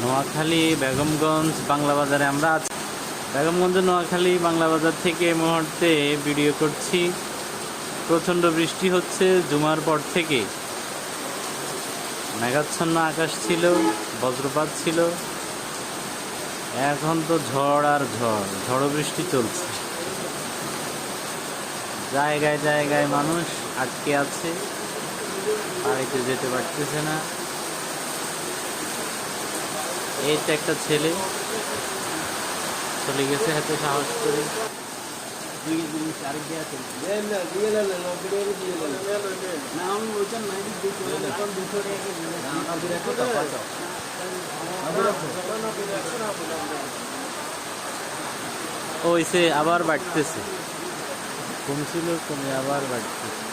নোয়াখালী বেগমগঞ্জ বাংলা বাজারে আমরা আছি। বেগমগঞ্জ নোয়াখালী বাংলা বাজার থেকে এই মুহূর্তে ভিডিও করছি। প্রচণ্ড বৃষ্টি হচ্ছে জুমার পর থেকে। মেঘাচ্ছন্ন আকাশ ছিল, বজ্রপাত ছিল, এখন তো ঝড় আর ঝড় বৃষ্টি চলছে। জায়গায় জায়গায় মানুষ আটকে আছে, বাড়িতে যেতে পারতেছে না। এই তো একটা ছেলে চলে গেছে হাতে সাহস করে। ওইসে আবার বাড়তেছে, কমছিল, কমে আবার বাড়তেছে।